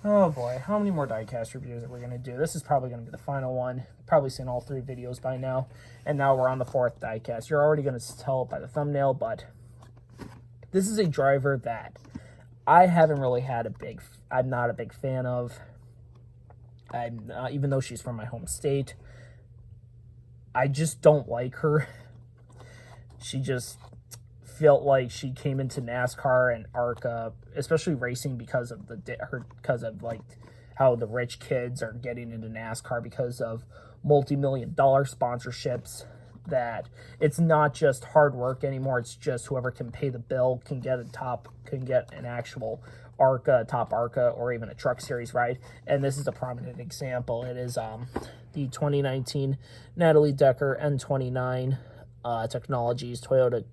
Oh boy, how many more diecast reviews are we going to do? This is probably going to be the final one. Probably seen all 3 videos by now. And now we're on the 4th diecast. You're already going to tell by the thumbnail, but this is a driver that I haven't really I'm not a big fan of. Even though she's from my home state, I just don't like her. She just felt like she came into NASCAR and ARCA, especially racing, because of like how the rich kids are getting into NASCAR because of multi-million-dollar sponsorships. That it's not just hard work anymore. It's just whoever can pay the bill can get an actual ARCA, top ARCA, or even a Truck Series ride. And this is a prominent example. It is the 2019 Natalie Decker N29 Technologies Toyota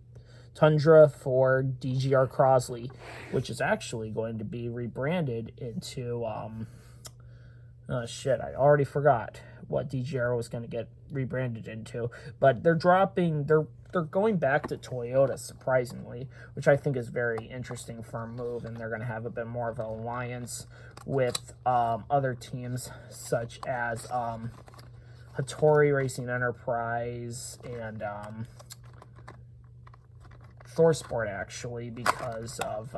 Tundra for DGR Crosley, which is actually going to be rebranded into oh shit, I already forgot what DGR was going to get rebranded into, but they're going back to Toyota, surprisingly, which I think is very interesting for a move, and they're going to have a bit more of an alliance with other teams such as Hattori Racing Enterprise and ThorSport, actually, because of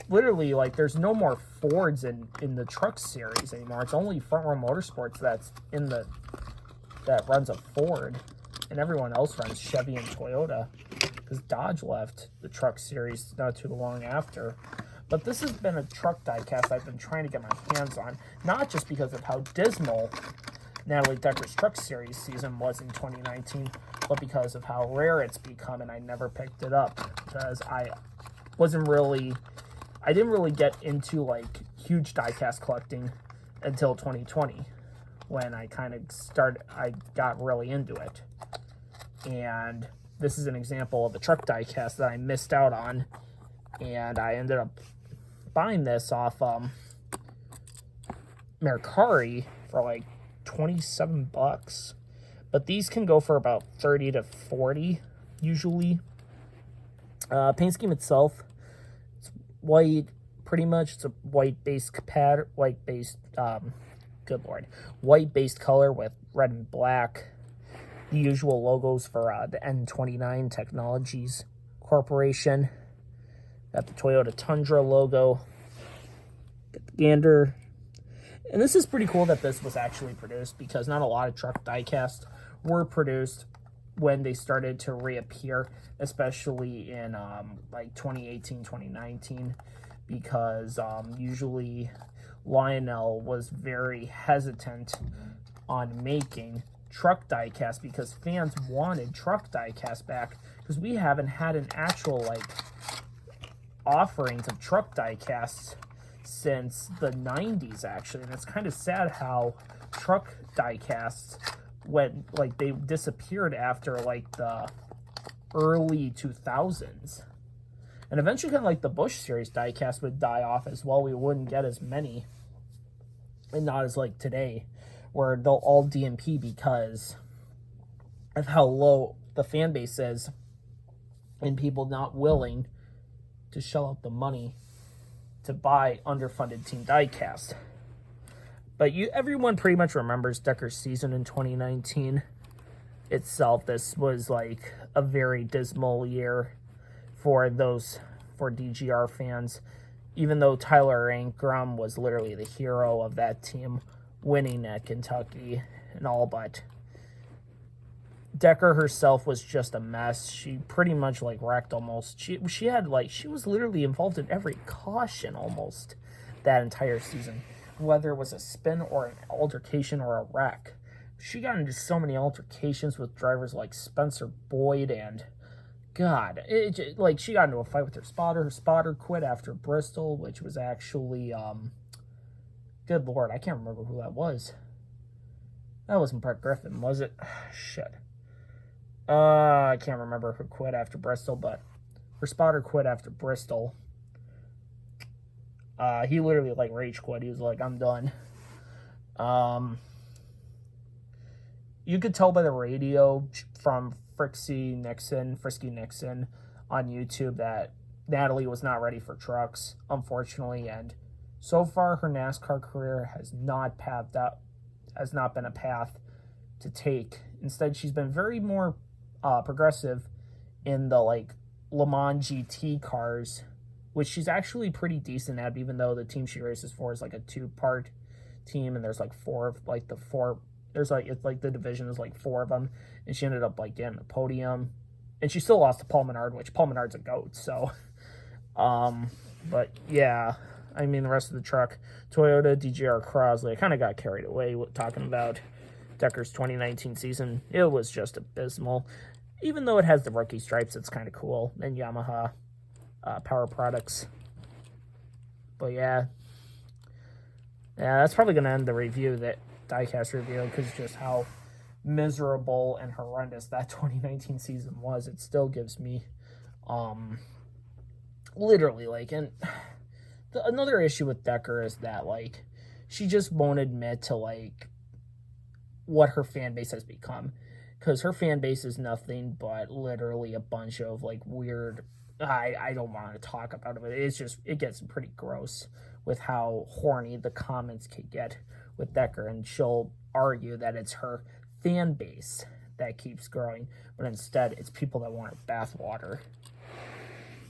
literally, like, there's no more Fords in the Truck Series anymore. It's only Front Row Motorsports that runs a Ford, and everyone else runs Chevy and Toyota, because Dodge left the Truck Series not too long after. But this has been a truck diecast I've been trying to get my hands on, not just because of how dismal Natalie Decker's Truck Series season was in 2019, but because of how rare it's become, and I never picked it up because I didn't really get into like huge diecast collecting until 2020, when I got really into it. And this is an example of a truck diecast that I missed out on, and I ended up buying this off Mercari for like $27, but these can go for about 30 to 40 usually. Paint scheme itself, it's white, pretty much. It's a white based white based color with red and black. The usual logos for the N29 Technologies Corporation. Got the Toyota Tundra logo. Got the gander. And this is pretty cool that this was actually produced, because not a lot of truck diecasts were produced when they started to reappear, especially in like 2018, 2019, because usually Lionel was very hesitant on making truck diecast because fans wanted truck diecast back, because we haven't had an actual like offerings of truck diecasts since the 90s, actually. And it's kind of sad how truck diecasts went, like, they disappeared after like the early 2000s, and eventually kind of like the Busch Series diecast would die off as well. We wouldn't get as many, and not as like today where they'll all DMP because of how low the fan base is and people not willing to shell out the money to buy underfunded team diecast. But everyone pretty much remembers Decker's season in 2019 itself. This was like a very dismal year for DGR fans, even though Tyler Ankrum was literally the hero of that team, winning at Kentucky and all, but Decker herself was just a mess. She pretty much like wrecked almost. She was literally involved in every caution almost that entire season, whether it was a spin or an altercation or a wreck. She got into so many altercations with drivers like Spencer Boyd, and God, she got into a fight with her spotter. Her spotter quit after Bristol, which was actually good Lord, I can't remember who that was. That wasn't Brett Griffin, was it? Shit. I can't remember who quit after Bristol, but her spotter quit after Bristol. He literally like rage quit. He was like, I'm done. You could tell by the radio from Frisky Nixon on YouTube that Natalie was not ready for trucks, unfortunately, and so far her NASCAR career has not been a path to take. Instead, she's been very more progressive in the like Le Mans GT cars, which she's actually pretty decent at, even though the team she races for is like a 2-part team, and there's like it's like the division is like 4 of them, and she ended up like getting a podium, and she still lost to Paul Menard, which Paul Menard's a GOAT, so but yeah, I mean, the rest of the truck, Toyota DGR Crosley, I kind of got carried away with talking about Decker's 2019 season. It was just abysmal. Even though it has the rookie stripes, it's kind of cool. And Yamaha Power Products. But yeah, that's probably going to end the review, that Diecast review, because just how miserable and horrendous that 2019 season was. It still gives me, literally, like, and another issue with Decker is that, like, she just won't admit to, like, what her fan base has become. Because her fan base is nothing but literally a bunch of, like, weird, I don't want to talk about it, but it gets pretty gross with how horny the comments can get with Decker, and she'll argue that it's her fan base that keeps growing, but instead it's people that want her bathwater.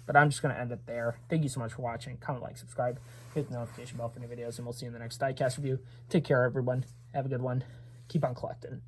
But I'm just going to end it there. Thank you so much for watching. Comment, like, subscribe, hit the notification bell for new videos, and we'll see you in the next Diecast review. Take care, everyone. Have a good one. Keep on collecting.